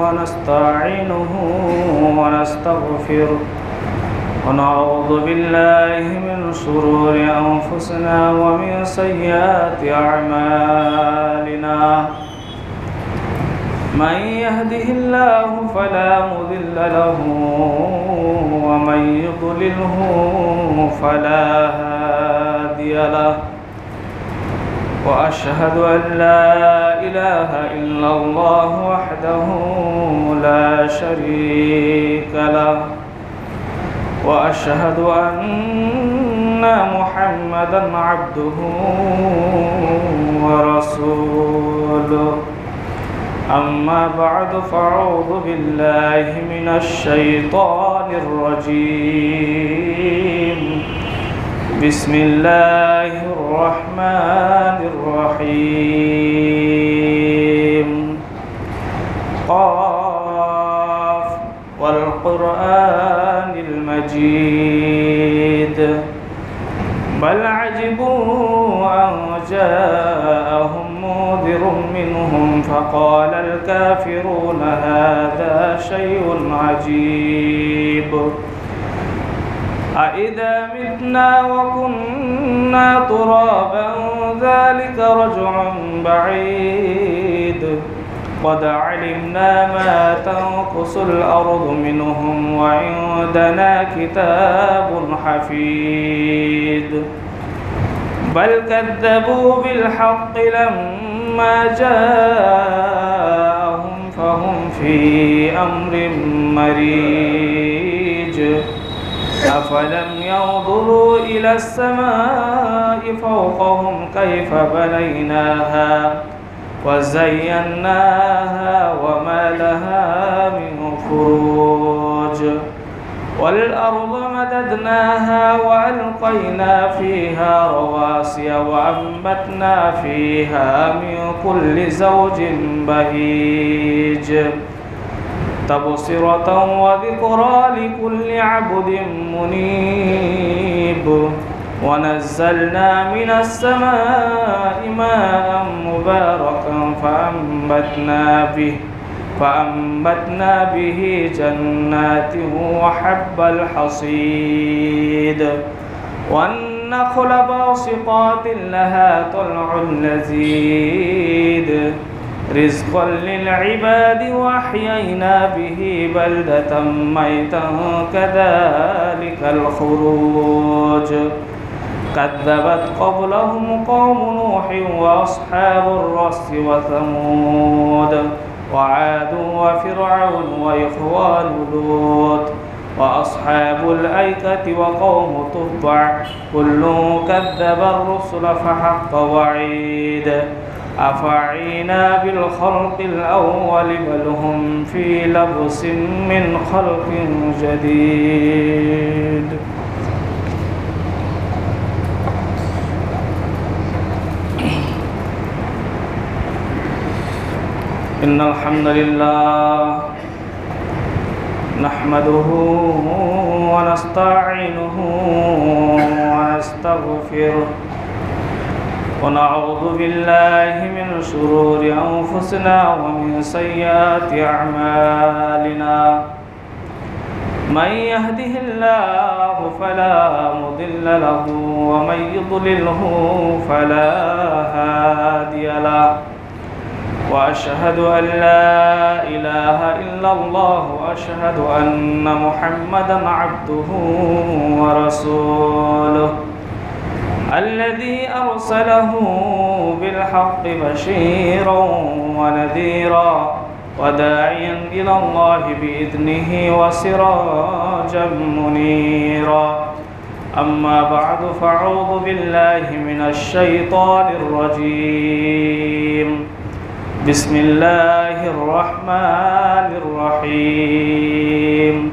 ونستعينه ونستغفره ونعوذ بالله من شرور أنفسنا ومن سيئات أعمالنا من يهده الله فلا مضل له ومن يضلله فلا هادي له وأشهد أن لا إله إلا الله وحده لا شريك له وأشهد أن محمدًا عبده ورسوله أما بعد فأعوذ بالله من الشيطان الرجيم بسم الله الرحمن الرحيم قاف والقرآن المجيد بل عجبوا أن جاءهم منذر منهم فقال الكافرون هذا شيء عجيب أإذا متنا وكنا ترابا ذلك رجع بعيد قد علمنا ما تنقص الأرض منهم وعندنا كتاب حفيظ بل كذبوا بالحق لما جاءهم فهم في أمر مريج أفلم ينظروا إلى السماء فوقهم كيف بنيناها وزيناها وما لها من فروج والأرض مددناها وألقينا فيها رواسي وأنبتنا فيها من كل زوج بهيج تبصرة وذكرى لكل عبد منيب ونزلنا من السماء ماء مباركا فأنبتنا به جنات وحب الحصيد والنخل باسقات لها طلع نضيد رزقا للعباد وأحيينا به بلدة ميتا كذلك الخروج كذبت قبلهم قوم نوح وأصحاب الرس وثمود وعاد وفرعون وإخوان لوط وأصحاب الأيكة وقوم تبع كل كذب الرسل فحق وعيد أفعينا بالخلق الأول بل هم في لبس من خلق جديد إن الحمد لله نحمده ونستعينه ونستغفره ونعوذ بالله من شرور أنفسنا ومن سيئات أعمالنا من يهده الله فلا مضل له ومن يضلله فلا هادي له وأشهد أن لا إله إلا الله وأشهد أن محمدًا عبده ورسوله الذي أرسله بالحق بشيرا ونذيرا وداعيا إلى الله بإذنه وسراجا منيرا أما بعد فأعوذ بالله من الشيطان الرجيم بسم الله الرحمن الرحيم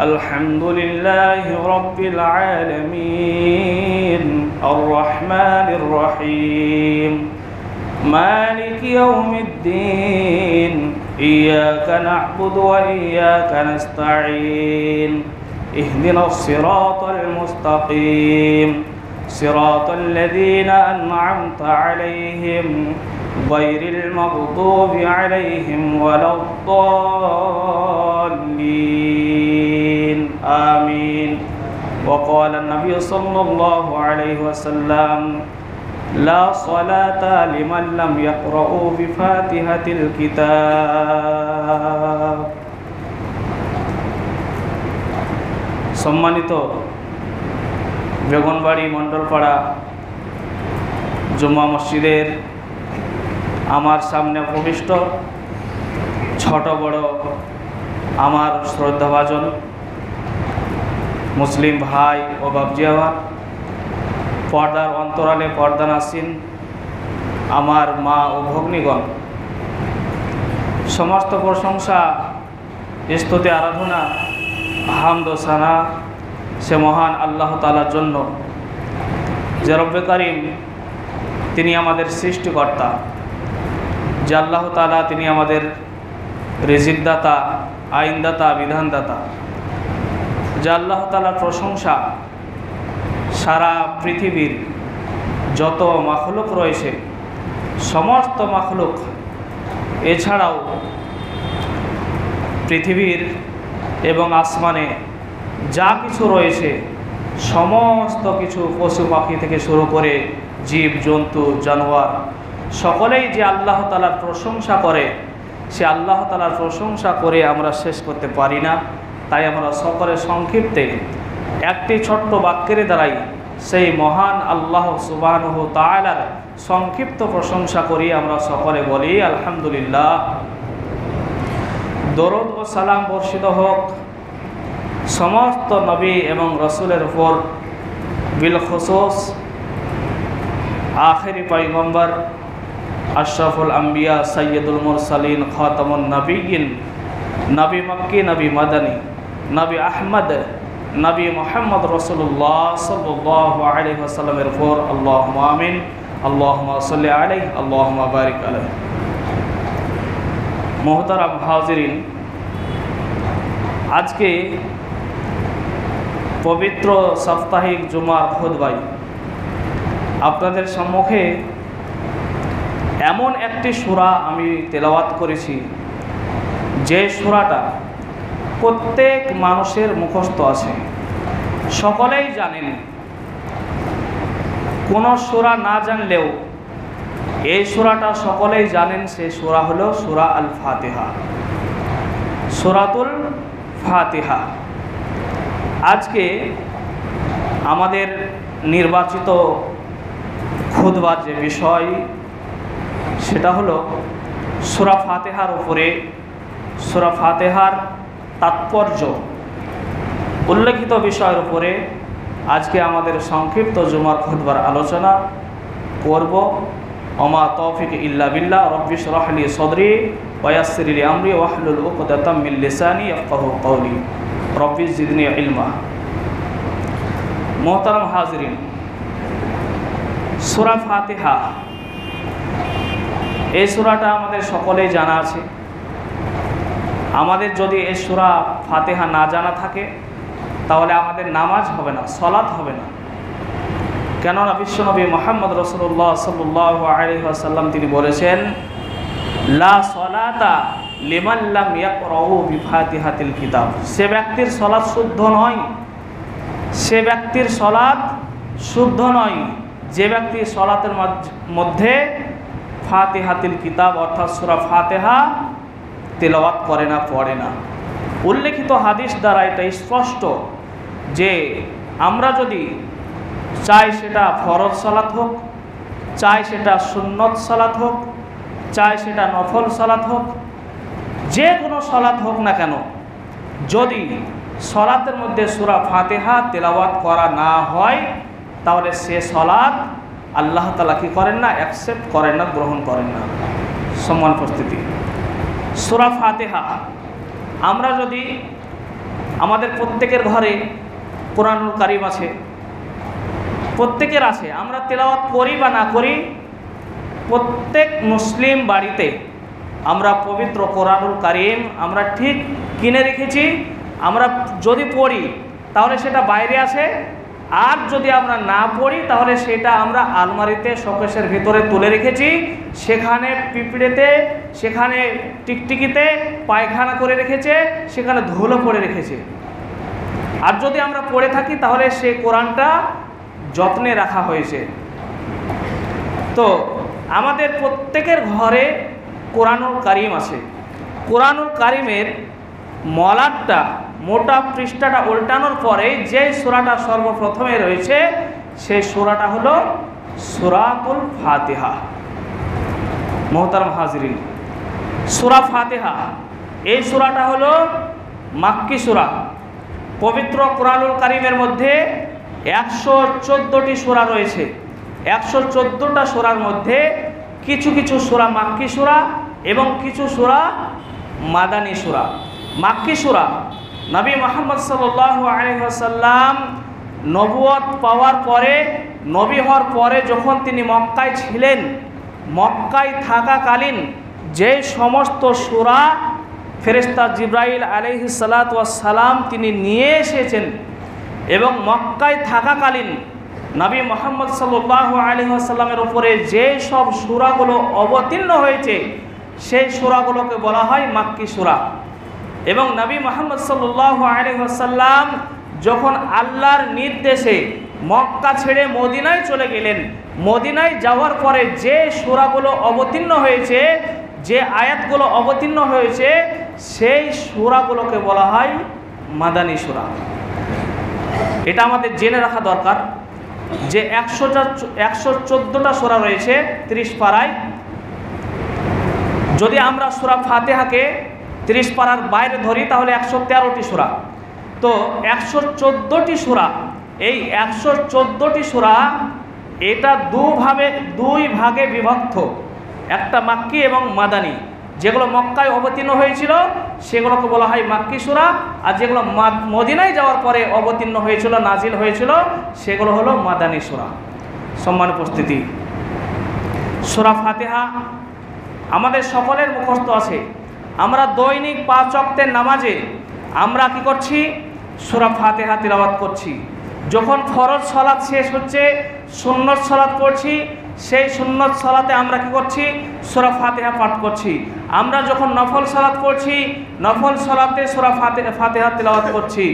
الحمد لله رب العالمين الرحمن الرحيم مالك يوم الدين إياك نعبد وإياك نستعين اهدنا الصراط المستقيم صراط الذين أنعمت عليهم غير المغضوب عليهم ولا الضالين آمين وقال النبي صلى الله عليه وسلم لا صلاة لمن لم يقرأ بفاتحة الكتاب সম্মানিত বেগুনবাড়ি মণ্ডলপাড়া জুম্মা মসজিদের আমার সামনে উপবিষ্ট ছোট বড় আমার শ্রদ্ধাভাজন মুসলিম ভাই ও বাবজি আমার, পর্দার অন্তরালে পর্দানাসীন আমার মা ও ভগ্নীগণ, সমস্ত প্রশংসা স্তুতি আরাধনা হামদ ও সানা সে মহান আল্লাহ তাআলার জন্য, যে রব্বে কারীম তিনি আমাদের সৃষ্টিকর্তা, যে আল্লাহ তাআলা তিনি আমাদের রিজিকদাতা, আইনদাতা, বিধানদাতা, যে আল্লাহ তাআলার প্রশংসা সারা পৃথিবীর যত মাখলুক রয়েছে সমস্ত মাখলুক, এছাড়াও পৃথিবীর এবং আসমানে যা কিছু রয়েছে সমস্ত কিছু পশু পাখি থেকে শুরু করে জীব জন্তু জানোয়ার সকলেই যে আল্লাহ তাআলার প্রশংসা করে, সে আল্লাহ তাআলার প্রশংসা করে আমরা শেষ করতে পারি না। তাই আমরা সকলে সংক্ষিপ্তে একটি ছোট্ট বাক্যের দ্বারাই সেই মহান আল্লাহ সুবহানাহু ওয়া তাআলার সংক্ষিপ্ত প্রশংসা করি। আমরা সকলে বলি আলহামদুলিল্লাহ। দরুদ ও সালাম বর্ষিত হোক সমস্ত নবী এবং রসুলের উপর, বিল খুসুস আখেরি পয়গম্বর আশরাফুল আম্বিয়া সৈয়দুল মুরসালিন খাতামুন নবিয়্যিন, নবী মক্কি, নবী মাদানী, নবী আহমদ, নবী মুহাম্মদ রাসূলুল্লাহ সাল্লাল্লাহু আলাইহি ওয়াসাল্লামের উপর আল্লাহুম্মা আমিন, আল্লাহুম্মা সাল্লি আলাইহি, আল্লাহুম্মা বারিক আলাইহি। মুহতারাম হাজিরিন, আজকে পবিত্র সাপ্তাহিক জুমার খুতবায় আপনাদের সম্মুখে এমন একটি সূরা আমি তেলাওয়াত করেছি, যে সূরাটা প্রত্যেক মানুষের মুখস্থ আছে, সকলেই জানেন। কোন সূরা না জানলেও এই সূরাটা সকলেই জানেন। সেই সূরা হলো সূরা আল ফাতিহা, সূরাতুল ফাতিহা। আজকে আমাদের নির্বাচিত খুতবার যে বিষয় সেটা হলো সূরা ফাতিহার উপরে, সূরা ফাতিহার তাৎপর্য উল্লেখিত বিষয়ের উপরে আজকে আমাদের সংক্ষিপ্ত জুমার খুতবার আলোচনা করব। ওমা তৌফিক ইল্লা বিল্লাহ, রব্বি ইশরাহ লি সাদরি ওয়া ইয়াসসির লি আমরি ওয়াহলুল উকদাতাম মিন লিসানি ইয়াফকাহু কওলি, রব্বি জিদনি ইলমা। মুহতারাম হাজিরিন, সূরা ফাতিহা, এই সূরাটা আমাদের সকলেই জানা আছে। আমাদের যদি এই সূরা ফাতিহা না জানা থাকে তাহলে আমাদের নামাজ হবে না, সালাত হবে না। কেননা বিশ্বনবী মুহাম্মদ রাসূলুল্লাহ সাল্লাল্লাহু আলাইহি ওয়াসাল্লাম তিনি বলেছেন, লা সালাতা লিমান লাম ইয়াকরাউ বিফাতিহাতিল কিতাব। সে ব্যক্তির সালাত শুদ্ধ নয়, সে ব্যক্তির সালাত শুদ্ধ নয় যে ব্যক্তি সালাতের মধ্যে ফাতিহাতিল কিতাব অর্থাৎ সূরা ফাতিহা তেলাওয়াত করে না, পড়ে না। উল্লেখিত হাদিস দ্বারা এটা স্পষ্ট যে আমরা যদি চাই সেটা ফরজ সালাত হোক, চাই সেটা সুন্নত সালাত হোক, চাই সেটা নফল সালাত হোক, যে কোনো সালাত হোক না কেন, যদি সালাতের মধ্যে সূরা ফাতিহা তেলাওয়াত করা না হয় তাহলে সে সালাত আল্লাহ তাআলা কি করেন না, অ্যাকসেপ্ট করেন না, গ্রহণ করেন না। সম্মান উপস্থিতি, সূরা ফাতিহা আমরা যদি আমাদের প্রত্যেকের ঘরে কোরআনুল কারীম আছে, প্রত্যেকের আছে, আমরা তেলাওয়াত করি বা না করি, প্রত্যেক মুসলিম বাড়িতে আমরা পবিত্র কোরআনুল কারীম আমরা ঠিক কিনে রেখেছি। আমরা যদি পড়ি তাহলে সেটা বাইরে আছে আর যদি আমরা না পড়ি তাহলে সেটা আমরা আলমারিতে শোকেসের ভিতরে তুলে রেখেছি, সেখানে পিঁপড়েতে, সেখানে টিকটিকিতে পায়খানা করে রেখেছে, সেখানে ধুলো পড়ে রেখেছে। আর যদি আমরা পড়ে থাকি তাহলে সেই কোরআনটা যত্নে রাখা হয়েছে। তো আমাদের প্রত্যেকের ঘরে কোরআনুল কারিম আছে। কোরআনুল কারিমের মলাটটা, মোটা পৃষ্ঠাটা উল্টানোর পরে যে সূরাটা সর্বপ্রথমে রয়েছে সেই সূরাটা হলো সূরাতুল ফাতিহা। মোহতারাম হাজিরিন, সূরা ফাতিহা এই সূরাটা হলো মাক্কি সূরা। পবিত্র কোরআনুল কারিমের মধ্যে 114টি সূরা রয়েছে। 114টা সূরার মধ্যে কিছু কিছু সূরা মাক্কি সূরা এবং কিছু সূরা মাদানী সূরা। মাক্কি সূরা নবী মুহাম্মদ সাল্লাল্লাহু আলাইহি ওয়াসাল্লাম নবুয়ত পাওয়ার পরে, নবী হওয়ার পরে যখন তিনি মক্কায় ছিলেন, মক্কায় থাকাকালীন যে সমস্ত সূরা ফেরেশতা জিবরাইল আলাইহিস সালাতু ওয়াস সালাম তিনি নিয়ে এসেছেন এবং মক্কায় থাকাকালীন নবী মুহাম্মদ সাল্লাল্লাহু আলাইহি ওয়াসাল্লামের উপরে যে সব সূরাগুলো অবতীর্ণ হয়েছে সেই সূরাগুলোকে বলা হয় মাক্কি সূরা। এবং নবী মুহাম্মদ সাল্লাল্লাহু আলাইহি ওয়াসাল্লাম যখন আল্লাহর নির্দেশে মক্কা ছেড়ে মদিনায় চলে গেলেন, মদিনায় যাওয়ার পরে যে সূরাগুলো অবতীর্ণ হয়েছে, যে আয়াতগুলো অবতীর্ণ হয়েছে সেই সূরাগুলোকে বলা হয় মাদানী সূরা। এটা আমাদের জেনে রাখা দরকার যে 114টা সূরা রয়েছে 30 পারায়। যদি আমরা সূরা ফাতিহাকে 30 পারার বাইরে ধরি তাহলে 113টি সূরা। তো 114টি সূরা, এই 114টি সূরা এটা দুই ভাগে বিভক্ত, একটা মাক্কি এবং মাদানী। যেগুলো মক্কায় অবতীর্ণ হয়েছিল সেগুলোকে বলা হয় মাক্কি সূরা, আর যেগুলো মদিনায় যাওয়ার পরে অবতীর্ণ হয়েছিল, নাজিল হয়েছিল, সেগুলো হলো মাদানী সূরা। সম্মানিত উপস্থিতি, সূরা ফাতিহা আমাদের সকলের মুখস্থ আছে। আমরা দৈনিক 5 ওয়াক্তের নামাজে আমরা কি করছি? সূরা ফাতিহা তিলাওয়াত করছি। যখন ফরজ সালাত শেষ হচ্ছে, সুন্নত সালাত পড়ছি, সেই সুন্নত সালাতে আমরা কি করছি? সূরা ফাতিহা পাঠ করছি। আমরা যখন নফল সালাত পড়ছি, নফল সালাতে সূরা ফাতিহা তিলাওয়াত করছি।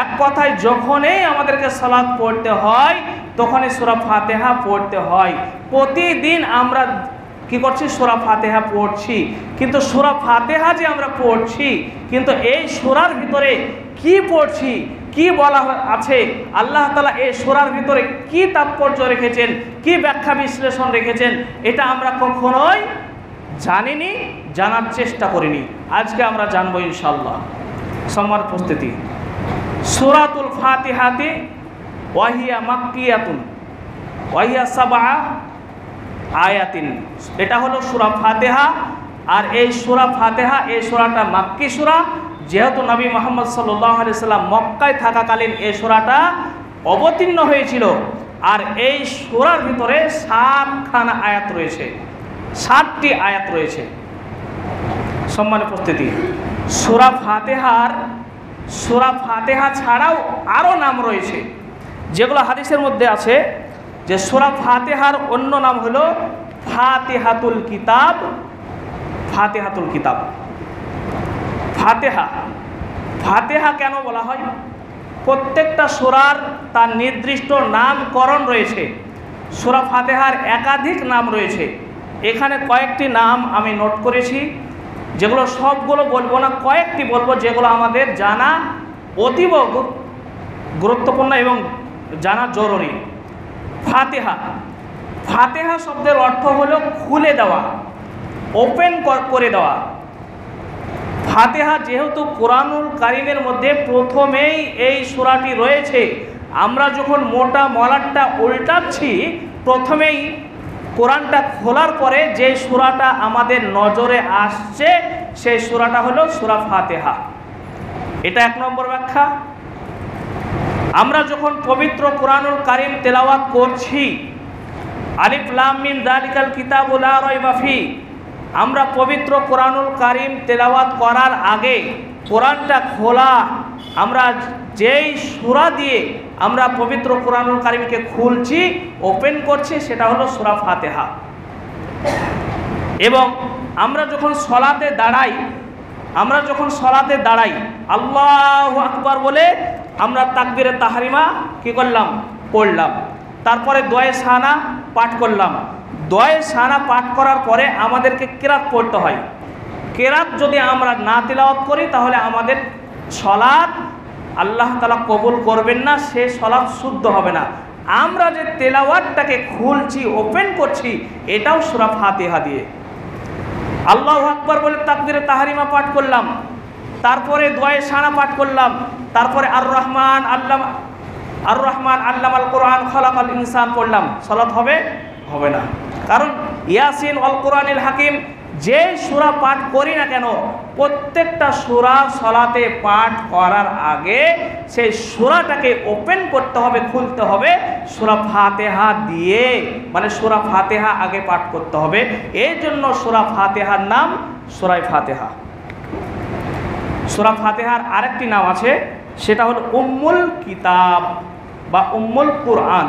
এক কথায় যখনই আমাদেরকে সালাত পড়তে হয় তখনই সূরা ফাতিহা পড়তে হয়। প্রতিদিন আমরা কি করছি? সূরা ফাতিহা পড়ছি। কিন্তু সূরা ফাতিহা যে আমরা পড়ছি, কিন্তু এই সূরার ভিতরে কি পড়ছি, কি বলা আছে, আল্লাহ তাআলা এই সূরার ভিতরে কি তাৎপর্য রেখেছেন, কি ব্যাখ্যা বিশ্লেষণ রেখেছেন, এটা আমরা কখনোই জানিনি, জানার চেষ্টা করিনি। আজকে আমরা জানবো ইনশাআল্লাহ। সম্মানিত উপস্থিতি, সূরাতুল ফাতিহাতি ওয়াহিয়া মাক্কিয়াতুন ওয়াহিয়া সাবআ আয়াতিন। এটা হলো সূরা ফাতিহা। আর এই সূরা ফাতিহা, এই সূরাটা মাক্কি সূরা। যেহেতু নবী মুহাম্মদ সাল্লাল্লাহু আলাইহি সাল্লাম মক্কায় থাকাকালীন এই সূরাটা অবতীর্ণ হয়েছিল। আর এই সূরার ভিতরে 7খানা আয়াত রয়েছে, 7টি আয়াত রয়েছে। সম্মানিত উপস্থিতি, সূরা ফাতিহা ছাড়াও আরও নাম রয়েছে, যেগুলো হাদিসের মধ্যে আছে যে সূরা ফাতিহার অন্য নাম হলো ফাতিহাতুল কিতাব। ফাতিহাতুল কিতাব, ফাতিহা কেন বলা হয়? প্রত্যেকটা সূরার তার নির্দিষ্ট নামকরণ রয়েছে। সূরা ফাতিহার একাধিক নাম রয়েছে। এখানে কয়েকটি নাম আমি নোট করেছি, যেগুলো সবগুলো বলবো না, কয়েকটি বলবো যেগুলো আমাদের জানা অতীব গুরুত্বপূর্ণ এবং জানা জরুরি। ফাতিহা শব্দের অর্থ হলো খুলে দেওয়া, ওপেন করে দেওয়া। ফাতিহা যেহেতু কোরআনুল কারিমের মধ্যে প্রথমেই এই সূরাটি রয়েছে, আমরা যখন মোটা মলাটটা উল্টাচ্ছি, প্রথমেই কোরআনটা খোলার পরে যে সূরাটা আমাদের নজরে আসছে সেই সূরাটা হলো সূরা ফাতিহা। এটা 1 নম্বর ব্যাখ্যা। আমরা যখন পবিত্র কোরআনুল কারিম তেলাওয়াত করছি, আলিফ লাম মিম যালিকাল কিতাবু লা রাইবা ফি, আমরা পবিত্র কোরআনুল কারিম তেলাওয়াত করার আগে কোরআনটা খোলা, আমরা যেই সূরা দিয়ে আমরা পবিত্র কোরআনুল কারীমকে খুলছি, ওপেন করছি, সেটা হলো সূরা ফাতিহা। এবং আমরা যখন সলাতে দাঁড়াই আল্লাহু আকবার বলে আমরা তাকবীরে তাহরিমা কি করলাম, পড়লাম। তারপরে দোয়ে সানা পাঠ করলাম। দোয়ে সানা পাঠ করার পরে আমাদেরকে কেরাত পড়তে হয়। কেরাত যদি আমরা না তিলাওয়াত করি তাহলে আমাদের সলাৎ আল্লাহ তাআলা কবুল করবেন না, সে সলাৎ শুদ্ধ হবে না। আমরা যে তেলাওয়াতটাকে খুলছি, ওপেন করছি, এটাও সূরা ফাতিহা দিয়ে। আল্লাহু আকবার বলে তাকবীরে তাহরিমা পাঠ করলাম, তারপরে দোয়ে সানা পাঠ করলাম, তারপরে আর রহমান আল্লামাল কোরআন খালাকাল ইনসান পড়লাম, সালাত হবে না। কারণ ইয়াসিন ওয়াল কোরআনিল হাকিম যে সূরা পাঠ করি না কেন, প্রত্যেকটা সূরা সালাতে পাঠ করার আগে সেই সূরাটাকে ওপেন করতে হবে, খুলতে হবে সূরা ফাতিহা দিয়ে, মানে সূরা ফাতিহা আগে পাঠ করতে হবে। এই জন্য সূরা ফাতিহার নাম সূরা ফাতিহা। সূরা ফাতিহার আরেকটি নাম আছে, সেটা হলো উম্মুল কিতাব বা উম্মুল কুরআন।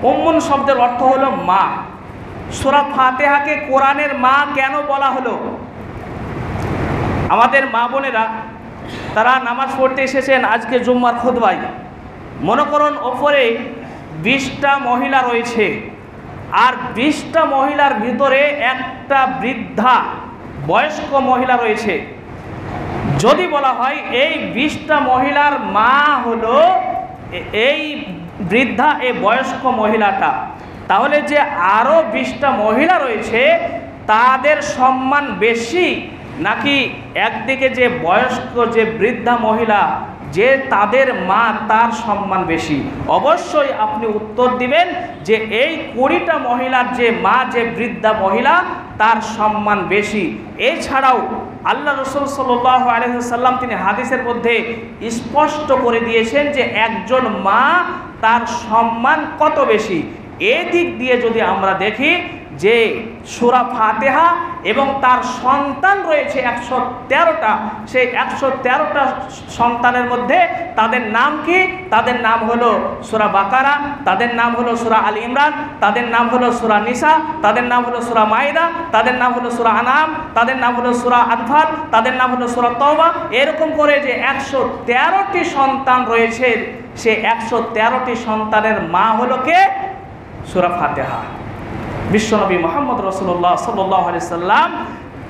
উম্মুন শব্দের অর্থ হলো মা। সূরা ফাতিহাকে কোরআনের মা কেন বলা হলো? আমাদের মা বোনেরা তারা নামাজ পড়তে এসেছেন আজকে জুম্মার খুতবায়। মনে করুন ওপরে 20টা মহিলা রয়েছে, আর 20টা মহিলার ভিতরে একটা বৃদ্ধা বয়স্ক মহিলা রয়েছে। যদি বলা হয় এই 20টা মহিলার মা হলো এই বৃদ্ধা, এই বয়স্ক মহিলাটা, তাহলে যে আরও 20টা মহিলা রয়েছে তাদের সম্মান বেশি, নাকি একদিকে যে বয়স্ক যে বৃদ্ধা মহিলা যে তাদের মা তার সম্মান বেশি? অবশ্যই আপনি উত্তর দিবেন যে এই 20টা মহিলার যে মা, যে বৃদ্ধা মহিলা, তার সম্মান বেশি। এছাড়াও আল্লাহ রাসূল সাল্লাল্লাহু আলাইহি ওয়াসাল্লাম তিনি হাদিসের মধ্যে স্পষ্ট করে দিয়েছেন যে একজন মা তার সম্মান কত বেশি। এই দিক দিয়ে যদি আমরা দেখি যে সূরা ফাতিহা এবং তার সন্তান রয়েছে 113টা, সেই 113টা সন্তানের মধ্যে তাদের নাম কি? তাদের নাম হলো সূরা বাকারা, তাদের নাম হলো সূরা আল ইমরান, তাদের নাম হলো সূরা নিসা, তাদের নাম হলো সূরা মাইদা, তাদের নাম হলো সূরা আনাম, তাদের নাম হলো সূরা আনফাল, তাদের নাম হলো সূরা তওবা। এরকম করে যে 113টি সন্তান রয়েছে, সে 113টি সন্তানের মা হলো কে? সূরা ফাতিহা। বিশ্বনবী মুহাম্মদ রাসূলুল্লাহ সাল্লাল্লাহু আলাইহি সাল্লাম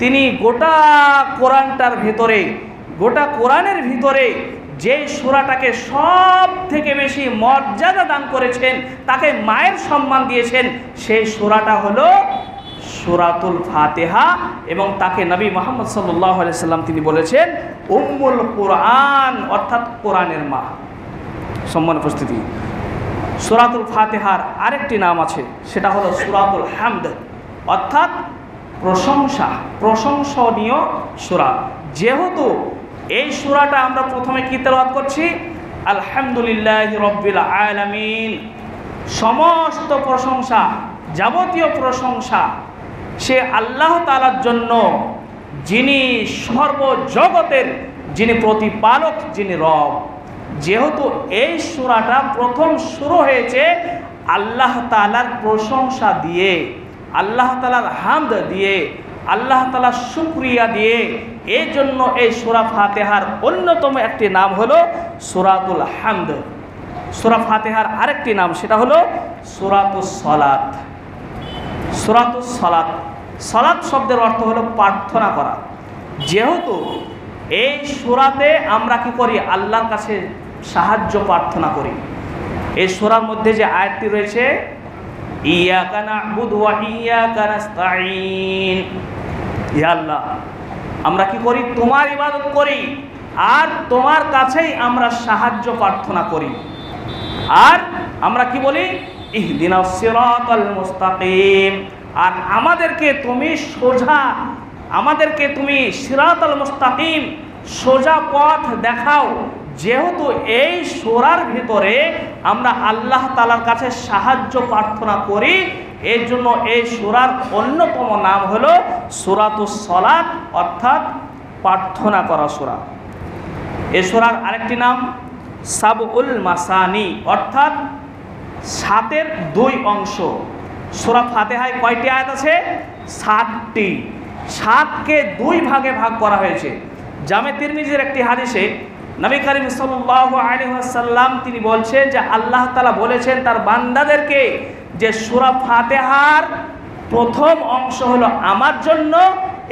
তিনি গোটা কোরআনের ভিতরে যে সূরাটাকে সব থেকে বেশি মর্যাদা দান করেছেন, তাকে মায়ের সম্মান দিয়েছেন, সেই সূরাটা হলো সূরাতুল ফাতিহা। এবং তাকে নবী মুহাম্মদ সাল্লাল্লাহু আলাইহি সাল্লাম তিনি বলেছেন উম্মুল কুরআন, অর্থাৎ কোরআনের মা। সম্মানিত উপস্থিতি, সূরাতুল ফাতিহার আরেকটি নাম আছে, সেটা হলো সূরাতুল হামদ, অর্থাৎ প্রশংসনীয় সূরা। যেহেতু এই সূরাটা আমরা প্রথমে কি তেলাওয়াত করছি, আলহামদুলিল্লাহি রাব্বিল আলামিন, সমস্ত প্রশংসা, যাবতীয় প্রশংসা সে আল্লাহ তাআলার জন্য, যিনি সর্বজগতের, যিনি প্রতিপালক, যিনি রব। যেহেতু এই সূরাটা প্রথম শুরু হয়েছে আল্লাহ তাআলার প্রশংসা দিয়ে, আল্লাহ তাআলার হামদ দিয়ে, আল্লাহ তাআলার শুকরিয়া দিয়ে, এই জন্য এই সূরা ফাতিহার অন্যতম একটি নাম হলো সূরাতুল হামদ। সূরা ফাতিহার আরেকটি নাম, সেটা হলো সূরাতুস সালাত। সূরাতুস সালাত, সালাত শব্দের অর্থ হলো প্রার্থনা করা। যেহেতু এই সূরাতে আমরা কি করি, আল্লাহর কাছে সাহায্য প্রার্থনা করি। এই সূরার মধ্যে যে আয়াতটি রয়েছে, ইয়াকা না'বুদু ওয়া ইয়াকা নাস্তাঈন, হে আল্লাহ আমরা কি করি, তোমার ইবাদত করি আর তোমার কাছেই আমরা সাহায্য প্রার্থনা করি। আর আমরা কি বলি, ইহদিনাস সিরাতাল মুস্তাকিম, আর আমাদেরকে তুমি সিরাতাল মুস্তাকিম, সোজা পথ দেখাও। যেহেতু এই সূরার ভিতরে আমরা আল্লাহ তাআলার কাছে সাহায্য প্রার্থনা করি, এর জন্য এই সূরার অন্যতম নাম হলো সূরাতুস সালাত, অর্থাৎ প্রার্থনা করা সূরা। এই সূরার আরেকটি নাম সাবউল মাসানি, অর্থাৎ 7-এর 2 অংশ। সূরা ফাতিহায় কয়টি আয়াত আছে? 7টি। 7কে 2 ভাগে ভাগ করা হয়েছে। জামে তিরমিজির একটি হাদিসে নবী করিম সাল্লাল্লাহু আলাইহি ওয়াসাল্লাম তিনি বলছেন যে আল্লাহ তাআলা বলেছেন তার বান্দাদেরকে যে সূরা ফাতিহার প্রথম অংশ হলো আমার জন্য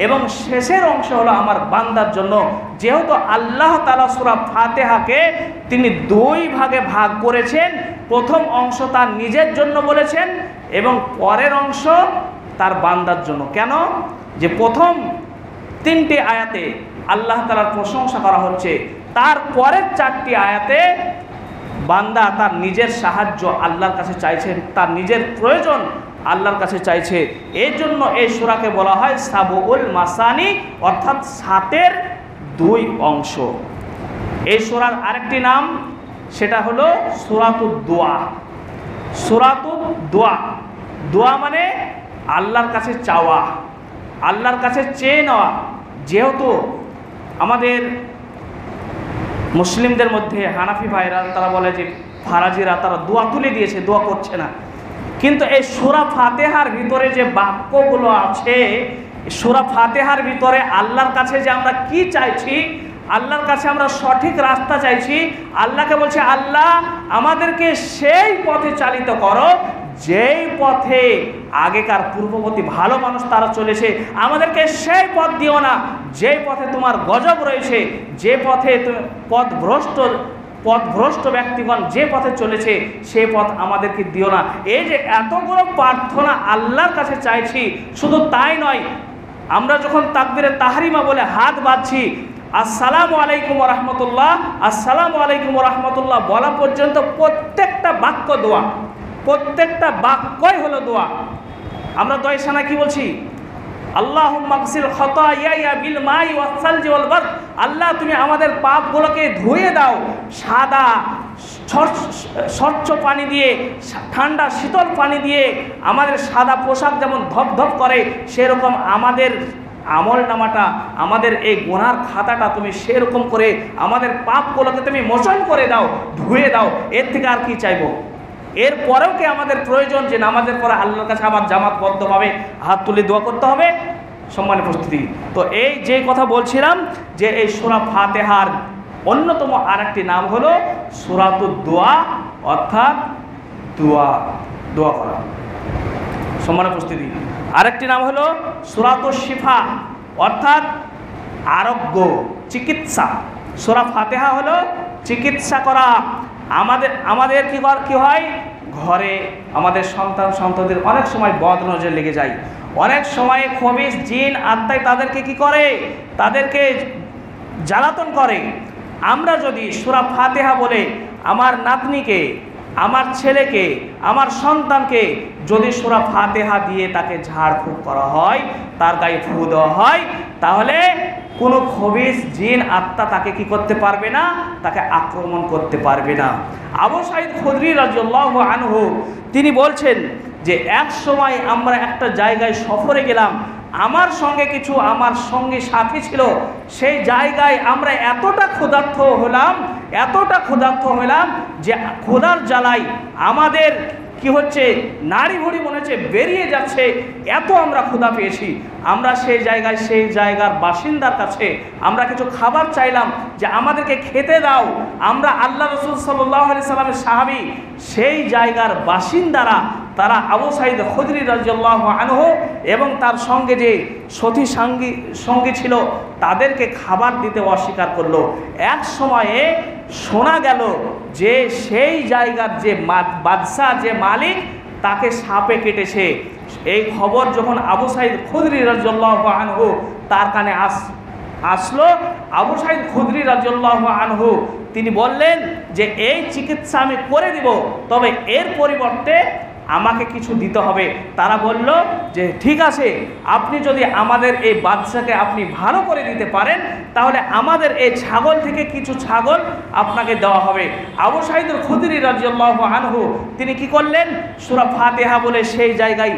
এবং শেষের অংশ হলো আমার বান্দার জন্য। যেহেতু আল্লাহ তাআলা সূরা ফাতিহাকে তিনি 2 ভাগে ভাগ করেছেন, প্রথম অংশ তার নিজের জন্য বলেছেন এবং পরের অংশ তার বান্দার জন্য। কেন? যে প্রথম 3টি আয়াতে আল্লাহ তাআলার প্রশংসা করা হচ্ছে, তার পরের 4টি আয়াতে বান্দা তার নিজের সাহায্য আল্লাহর কাছে চাইছেন, তার নিজের প্রয়োজন আল্লাহর কাছে চাইছে। এই জন্য এই সূরাকে বলা হয় সাবউল মাসানি, অর্থাৎ 7-এর 2 অংশ। এই সূরার আরেকটি নাম, সেটা হলো সূরাতুদ দোয়া। সূরাতুদ দোয়া, দোয়া মানে আল্লাহর কাছে চাওয়া, আল্লাহর কাছে চেয়ে নেওয়া। যেহেতু আমাদের মুসলিমদের মধ্যে হানাফি ভাইরা তারা বলে যে ফারাজিরা তারা দোয়া তুলে দিয়েছে, দোয়া করছে না। কিন্তু এই সূরা ফাতিহার ভিতরে যে বাক্যগুলো আছে, সূরা ফাতিহার ভিতরে আল্লাহর কাছে যে আমরা কি চাইছি, আল্লাহর কাছে আমরা সঠিক রাস্তা চাইছি, আল্লাহকে বলছে আল্লাহ আমাদেরকে সেই পথে চালিত করো যেই পথে আগেকার পূর্ববর্তী ভালো মানুষ তারা চলেছে, আমাদেরকে সেই পথ দিও না যেই পথে তোমার গজব রয়েছে, যে পথে পথভ্রষ্ট ব্যক্তিগণ যে পথে চলেছে সেই পথ আমাদেরকে দিও না। এই যে এতগুলো প্রার্থনা আল্লাহর কাছে চাইছি, শুধু তাই নয়, আমরা যখন তাকবীরে তাহরিমা বলে হাত বাঁধছি, আসসালামু আলাইকুম ওয়া রাহমাতুল্লাহ, আসসালামু আলাইকুম ওয়া রাহমাতুল্লাহ বলা পর্যন্ত প্রত্যেকটা বাক্য দোয়া, প্রত্যেকটা বাক্যই হলো দোয়া। আমরা দোয়া সানা কি বলছি? আল্লাহুম্মা গসিল খাতায়ায়া বিল মাই ওয়াস সালজি ওয়াল বারদ, আল্লাহ তুমি আমাদের পাপগুলোকে ধুয়ে দাও সাদা স্বচ্ছ পানি দিয়ে, ঠান্ডা শীতল পানি দিয়ে। আমাদের সাদা পোশাক যেমন ধপধপ করে সেরকম আমাদের আমল নামাটা, আমাদের এই গুনার খাতাটা তুমি সেরকম করে আমাদের পাপগুলোকে তুমি মোচন করে দাও, ধুয়ে দাও। এর থেকে আর কি চাইবো? এরপরেও কি আমাদের প্রয়োজন যে নামাজের পরে আল্লাহর কাছে আবার জামাতবদ্ধভাবে হাত তুলে দোয়া করতে হবে? সম্মানের উপস্থিতি, তো এই যে কথা বলছিলাম যে এই সূরা ফাতিহার অন্যতম আরেকটি নাম হলো সূরাতুদ দোয়া, অর্থাৎ দোয়া করা। সম্মানের উপস্থিতি, আরেকটি নাম হলো সূরাতুশ শিফা, অর্থাৎ আরোগ্য, চিকিৎসা। সূরা ফাতিহা হলো চিকিৎসা করা। আমাদের কি হয়, ঘরে আমাদের সন্তানদের অনেক সময় বদনজর লেগে যায়, অনেক সময় খবিস জিন আত্মায় তাদেরকে কি করে, তাদেরকে জ্বালাতন করে। আমরা যদি সূরা ফাতিহা বলে আমার নাতনিকে, আমার ছেলেকে, আমার সন্তানকে যদি সূরা ফাতিহা দিয়ে তাকে ঝাড়ফুঁক করা হয়, তার গায়ে ফু দেওয়া হয়, তাহলে কোনো খবিস জিন আত্মা তাকে কি করতে পারবে না, তাকে আক্রমণ করতে পারবে না। আবু সাঈদ খুদরি রাদিয়াল্লাহু আনহু তিনি বলছেন যে এক সময় আমরা একটা জায়গায় সফরে গেলাম, আমার সঙ্গে কিছু আমার সঙ্গী সাথী ছিল, সেই জায়গায় আমরা এতটা ক্ষুধার্ত হলাম যে ক্ষুধার জ্বালায় আমাদের কি হচ্ছে, নাড়ি ভুড়ি মনে হচ্ছে বেরিয়ে যাচ্ছে, এত আমরা ক্ষুধা পেয়েছি। আমরা সেই জায়গার বাসিন্দার কাছে আমরা কিছু খাবার চাইলাম যে আমাদেরকে খেতে দাও। আমরা আল্লাহ রাসূল সাল্লাল্লাহু আলাইহি সাল্লামের সাহাবী, সেই জায়গার বাসিন্দারা তারা আবু সাঈদ খুদরি রাদিয়াল্লাহু আনহু এবং তার সঙ্গে যে সঙ্গী ছিল তাদেরকে খাবার দিতে অস্বীকার করলো। এক সময়ে শোনা গেল যে সেই জায়গার যে বাদশা, যে মালিক, তাকে সাপে কেটেছে। এই খবর যখন আবু সাঈদ খুদরি রাদিয়াল্লাহু আনহু তার কানে আসলো, আবু সাঈদ খুদরি রাদিয়াল্লাহু আনহু তিনি বললেন যে এই চিকিৎসা আমি করে দিব, তবে এর পরিবর্তে আমাকে কিছু দিতে হবে। তারা বলল যে ঠিক আছে, আপনি যদি আমাদের এই বাদশাকে আপনি ভালো করে দিতে পারেন তাহলে আমাদের এই ছাগল থেকে কিছু ছাগল আপনাকে দেওয়া হবে। আবু সাঈদ খুদরি রাদিয়াল্লাহু আনহু তিনি কি করলেন, সূরা ফাতিহা বলে সেই জায়গায়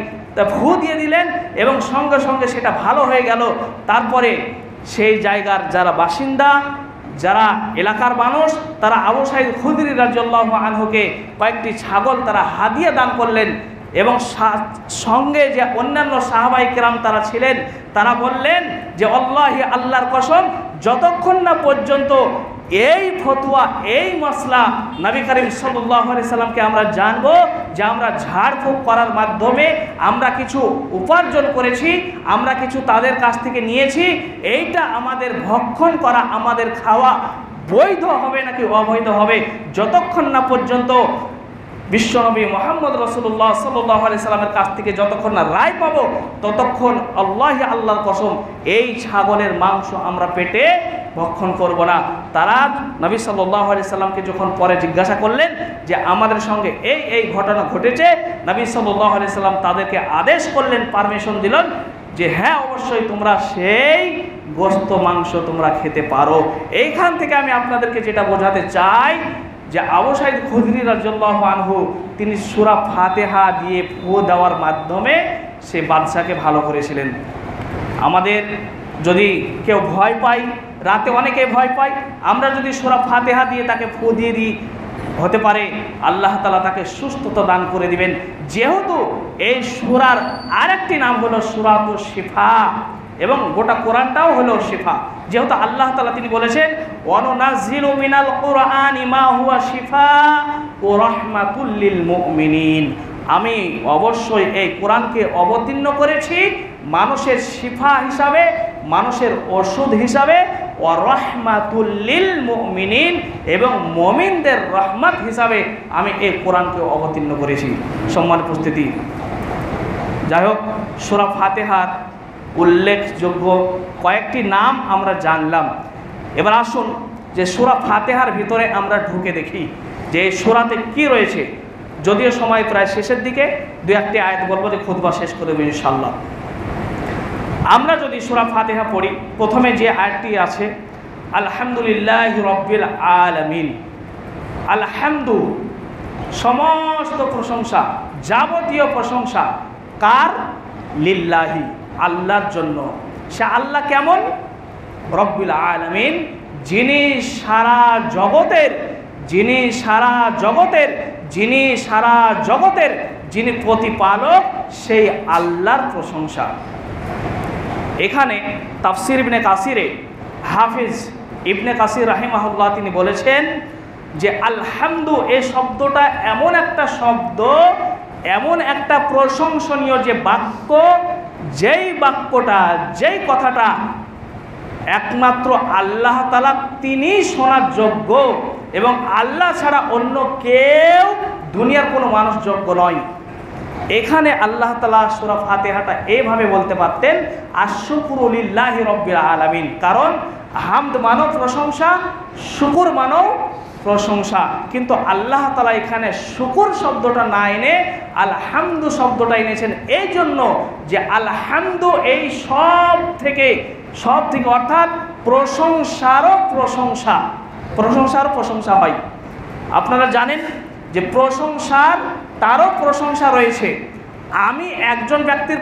ফু দিয়ে দিলেন এবং সঙ্গে সঙ্গে সেটা ভালো হয়ে গেল। তারপরে সেই জায়গার যারা বাসিন্দা, যারা এলাকার মানুষ তারা আবু সাঈদ খুদরি রাদিয়াল্লাহু আনহুকে কয়েকটি ছাগল তারা হাদিয়া দান করলেন এবং সঙ্গে যে অন্যান্য সাহাবায়ে কেরাম তারা ছিলেন তারা বললেন যে আল্লাহি আল্লাহর কসম যতক্ষণ না পর্যন্ত এই ফতোয়া এই মাসলা নবী করিম সাল্লাল্লাহু আলাইহি সাল্লামকে আমরা জানবো যে আমরা ঝাড়ফুঁক করার মাধ্যমে আমরা কিছু উপার্জন করেছি, আমরা কিছু তাদের কাছ থেকে নিয়েছি, এইটা আমাদের ভক্ষণ করা আমাদের খাওয়া বৈধ হবে নাকি অবৈধ হবে, যতক্ষণ না পর্যন্ত বিশ্বনবী মুহাম্মদ রাসূলুল্লাহ সাল্লাল্লাহু আলাইহি সাল্লামের কাছ থেকে যতক্ষণ না রায় পাবো ততক্ষণ আল্লাহি আল্লাহর কসম এই ছাগলের মাংস আমরা পেটে ভক্ষণ করব না। তারা নবী সাল্লাল্লাহু আলাইহি সাল্লামকে যখন পরে জিজ্ঞাসা করলেন যে আমাদের সঙ্গে এই ঘটনা ঘটেছে, নবী সাল্লাল্লাহু আলাইহি সাল্লাম তাদেরকে আদেশ করলেন, পারমিশন দিলেন যে হ্যাঁ অবশ্যই তোমরা সেই গোশত মাংস তোমরা খেতে পারো। এইখান থেকে আমি আপনাদেরকে যেটা বোঝাতে চাই যে আবু সাঈদ খুদরি রাদিয়াল্লাহু আনহু তিনি সূরা ফাতিহা দিয়ে ফু দেওয়ার মাধ্যমে সে বাদশাকে ভালো করেছিলেন। আমাদের যদি কেউ ভয় পায়, রাতে অনেকে ভয় পায়, আমরা যদি সূরা ফাতিহা দিয়ে তাকে ফু দিয়ে দিই হতে পারে আল্লাহ তাআলা তাকে সুস্থতা দান করে দিবেন। যেহেতু এই সূরার আরেকটি নাম হলো সূরাতুশ শিফা এবং গোটা কোরআনটাও হলো শিফা, যেহেতু আল্লাহ তাআলা তিনি বলেছেন ওয়ানুনাজ্জিলু মিনাল কুরআনি মা হুয়া শিফা ওয়া রাহমাতুল লিল মুমিনিন, আমি অবশ্যই এই কোরআনকে অবতীর্ণ করেছি মানুষের শিফা হিসাবে, মানুষের ওষুধ হিসাবে, ওয়া রাহমাতুল লিল মুমিনিন এবং মুমিনদের রহমত হিসাবে আমি এই কোরআনকে অবতীর্ণ করেছি। সম্মানিত উপস্থিতি, যাই হোক সূরা ফাতিহার উল্লেখযোগ্য কয়েকটি নাম আমরা জানলাম। এবার আসুন যে সূরা ফাতিহার ভিতরে আমরা ঢুকে দেখি যে এই সূরাতে কি রয়েছে। যদিও সময় প্রায় শেষের দিকে দু একটি আয়াত বলবো যে খুতবা শেষ করে দেব ইনশাআল্লাহ। আমরা যদি সূরা ফাতিহা পড়ি, প্রথমে যে আয়াতটি আছে আলহামদুলিল্লাহি রাব্বিল আলামিন, আলহামদু সমস্ত প্রশংসা, যাবতীয় প্রশংসা কার? লিল্লাহি আল্লাহর জন্য। সে আল্লাহ কেমন? রব্বিল আলামিন, যিনি সারা জগতের যিনি প্রতিপালক, সেই আল্লাহর প্রশংসা। এখানে তাফসির ইবনে কাসিরে হাফিজ ইবনে কাসির রাহিমাহুল্লাহ তিনি বলেছেন যে আলহামদু এই শব্দটা এমন একটা শব্দ, এমন একটা প্রশংসনীয় যে বাক্য, যেই বাক্যটা, যেই কথাটা একমাত্র আল্লাহ তাআলা তিনি শোনার যোগ্য এবং আল্লাহ ছাড়া অন্য কেউ দুনিয়ার কোনো মানুষ যোগ্য নয়। এখানে আল্লাহ তাআলা সূরা ফাতিহাটা এইভাবে বলতে পারতেন আশ-শুকরু লিল্লাহি রাব্বিল আলামিন, কারণ হামদ মানো প্রশংসা, শুকর মানো প্রশংসা, কিন্তু আল্লাহ তাআলা এখানে শুকর শব্দটা না এনে আলহামদু শব্দটা এনেছেন এই জন্য যে আলহামদু এই সব থেকে অর্থাৎ প্রশংসারও প্রশংসা হয়। আপনারা জানেন যে প্রশংসার তারও প্রশংসা রয়েছে। আমি একজন ব্যক্তির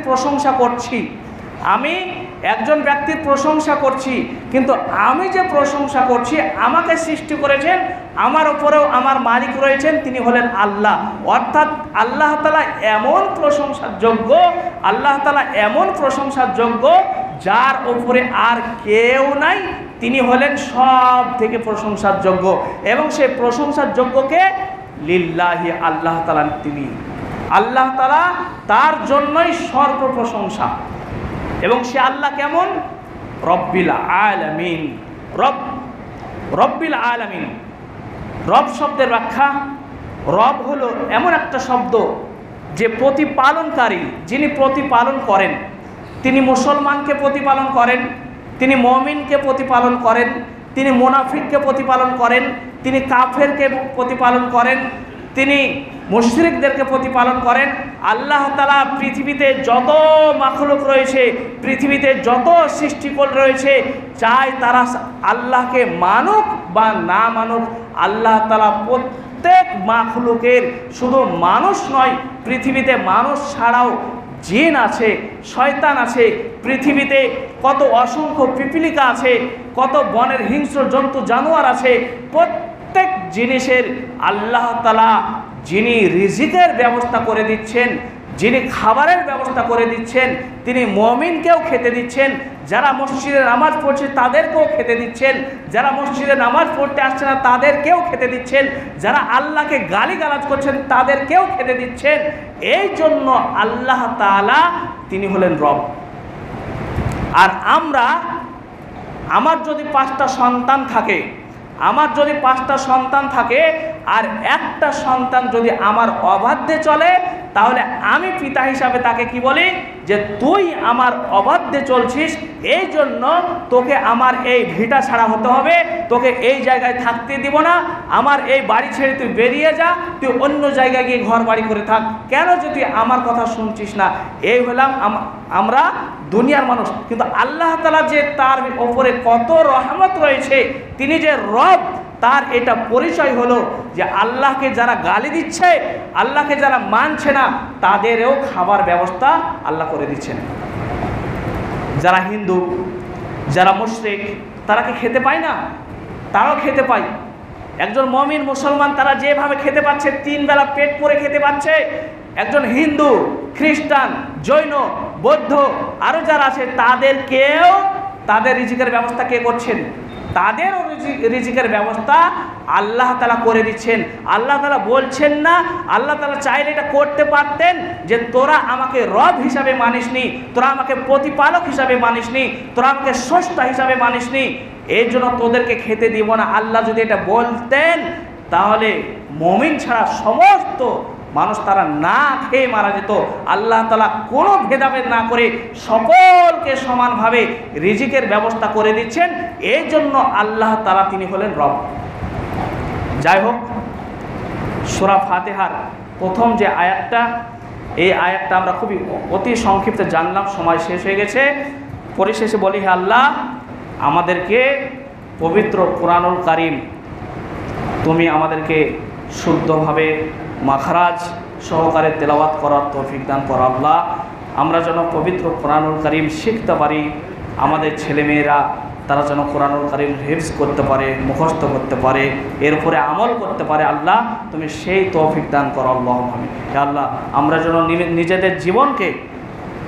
প্রশংসা করছি, কিন্তু আমি যে প্রশংসা করছি আমাকে সৃষ্টি করেছেন, আমার উপরেও আমার মালিক রয়েছেন, তিনি হলেন আল্লাহ। অর্থাৎ আল্লাহ তাআলা এমন প্রশংসার যোগ্য যার উপরে আর কেউ নাই, তিনি হলেন সব থেকে প্রশংসার যোগ্য এবং সেই প্রশংসার যোগ্যকে লিল্লাহি আল্লাহ তাআলা, তিনি আল্লাহ তাআলা, তার জন্যই সর্বপ্রশংসা। এবং সে আল্লাহ কেমন? রব্বিল আলামিন। রব্বিল আলামিন, রব শব্দের ব্যাখ্যা, রব হলো এমন একটা শব্দ যে প্রতিপালনকারী, যিনি প্রতিপালন করেন। তিনি মুসলমানকে প্রতিপালন করেন, তিনি মুমিনকে প্রতিপালন করেন, তিনি মুনাফিককে প্রতিপালন করেন, তিনি কাফেরকে প্রতিপালন করেন, তিনি মুশরিকদেরকে প্রতিপালন করেন। আল্লাহ তাআলা পৃথিবীতে যত মাখলুক রয়েছে, পৃথিবীতে যত সৃষ্টিকোণ রয়েছে, চাই তারা আল্লাহকে মানুক বা না মানুক, আল্লাহ তাআলা প্রত্যেক মাখলুকের, শুধু মানুষ নয়, পৃথিবীতে মানুষ ছাড়াও জিন আছে, শয়তান আছে, পৃথিবীতে কত অসংখ্য পিপীলিকা আছে, কত বনের হিংস্র জন্তু জানোয়ার আছে, প্রত্যেক জিনিসের আল্লাহ তাআলা যিনি রিজিকের ব্যবস্থা করে দিচ্ছেন, যিনি খাবারের ব্যবস্থা করে দিচ্ছেন, তিনি মুমিনকেও খেতে দিচ্ছেন, যারা মসজিদে নামাজ পড়ছে তাদেরকেও খেতে দিচ্ছেন, যারা মসজিদে নামাজ পড়তে আসছে না তাদেরকেও খেতে দিচ্ছেন, যারা আল্লাহকে গালিগালাজ করছেন তাদেরকেও খেতে দিচ্ছেন। এই জন্য আল্লাহ তাআলা তিনি হলেন রব। আর আমার যদি 5টা সন্তান থাকে, আর একটা সন্তান যদি আমার অবাধ্যে চলে, তাহলে আমি পিতা হিসাবে তাকে কি বলি, যে তুই আমার অবাধ্যে চলছিস, এই জন্য তোকে আমার এই ভিটা ছাড়া হতে হবে, তোকে এই জায়গায় থাকতে দিব না, আমার এই বাড়ি ছেড়ে তুই বেরিয়ে যা, তুই অন্য জায়গায় গিয়ে ঘর বাড়ি করে থাক, কেন যে তুই আমার কথা শুনছিস না। এই হলাম আমরা দুনিয়ার মানুষ। কিন্তু আল্লাহ তাআলা যে তার ওপরে কত রহমত রয়েছে, তিনি যে রব, তার এটা পরিচয় হলো যে আল্লাহকে যারা গালি দিচ্ছে, আল্লাহকে যারা মানছে না, তাদেরও খাবার ব্যবস্থা আল্লাহ করে দিচ্ছেন। যারা হিন্দু, যারা মুশরিক, তারা কি খেতে পায় না? তারাও খেতে পায়। একজন মুমিন মুসলমান তারা যেভাবে খেতে পাচ্ছে, 3 বেলা পেট ভরে খেতে পাচ্ছে, একজন হিন্দু, খ্রিস্টান, জৈন, বৌদ্ধ আরও যারা আছে তাদেরকেও তাদের রিজিকের ব্যবস্থা কে করছেন? তাদেরও রিজিকের ব্যবস্থা আল্লাহ তাআলা করে দিচ্ছেন। আল্লাহ তাআলা বলছেন না, আল্লাহ তাআলা চাইলে এটা করতে পারতেন যে তোরা আমাকে রব হিসাবে মানিসনি, তোরা আমাকে প্রতিপালক হিসাবে মানিসনি, তোরা আমাকে স্রষ্টা হিসাবে মানিসনি, এই জন্য তোদেরকে খেতে দিব না। আল্লাহ যদি এটা বলতেন তাহলে মুমিন ছাড়া সমস্ত মানুষ তারা না খেয়ে মারা যেত। আল্লাহ তাআলা কোনো ভেদাভেদ না করে সকলকে সমানভাবে রিজিকের ব্যবস্থা করে দিচ্ছেন। এই জন্য আল্লাহ তাআলা তিনি হলেন রব। যাই হোক, সূরা ফাতিহার প্রথম যে আয়াতটা, এই আয়াতটা আমরা খুবই অতি সংক্ষিপ্ত জানলাম, সময় শেষ হয়ে গেছে। পরিশেষে বলি, হে আল্লাহ, আমাদেরকে পবিত্র কোরআনুল কারীম তুমি আমাদেরকে শুদ্ধভাবে মাখরাজ সহকারে তেলাওয়াত করার তৌফিক দান করো। আল্লাহ, আমরা যেন পবিত্র কোরআনুল কারীম শিখতে পারি, আমাদের ছেলেমেয়েরা তারা যেন কোরআনুল কারীম হিফজ করতে পারে, মুখস্থ করতে পারে, এর উপরে আমল করতে পারে। আল্লাহ, তুমি সেই তৌফিক দান করো। আল্লাহুম্মা আমিন। হে আল্লাহ, আমরা যেন নিজেদের জীবনকে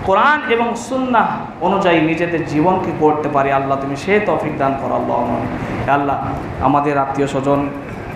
কোরআন এবং সুন্নাহ অনুযায়ী নিজেদের জীবনকে করতে পারি। আল্লাহ, তুমি সেই তৌফিক দান করো। আল্লাহুম্মা আমিন। হে আল্লাহ, আমাদের আত্মীয় স্বজন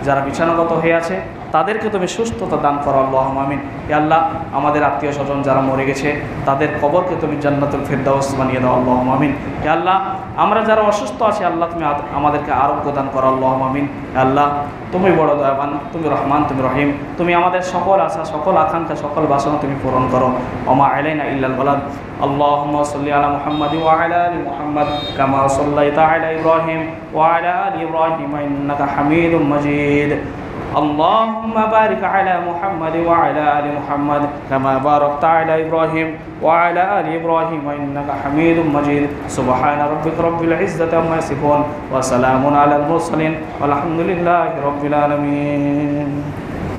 যারা বিছানাগত হয়ে আছে তাদেরকে তুমি সুস্থতা দান করো। আল্লাহুম্মা আমিন। হে আল্লাহ, আমাদের আত্মীয় স্বজন যারা মরে গেছে তাদের কবরকে তুমি জান্নাতুল ফেরদাউস বানিয়ে দাও। আল্লাহুম্মা আমিন। হে আল্লাহ, আমরা যারা অসুস্থ আছি আল্লাহ তুমি আমাদেরকে আরোগ্য দান করো। আল্লাহুম্মা আমিন। হে আল্লাহ, তুমি বড় দয়াবান, তুমি রহমান, তুমি রহিম, তুমি আমাদের সকল আশা, সকল আকাঙ্ক্ষা, সকল বাসনা তুমি পূরণ করো। ওমা আলাইনা ইল্লাল বালাগ। আল্লাহুম্মা সাল্লি আলা মুহাম্মাদ ওয়া আলা আলি মুহাম্মাদ কামা সাল্লাইতা আলা ইব্রাহিম ওয়া আলা আলি ইব্রাহিম ইন্নাকা হামিদুম মাজিদ। اللهم بارك على محمد وعلى آل محمد كما باركت على إبراهيم وعلى آل إبراهيم إنك حميد مجيد. سبحان ربك رب العزة عما يصفون وسلام على المرسلين والحمد لله رب العالمين.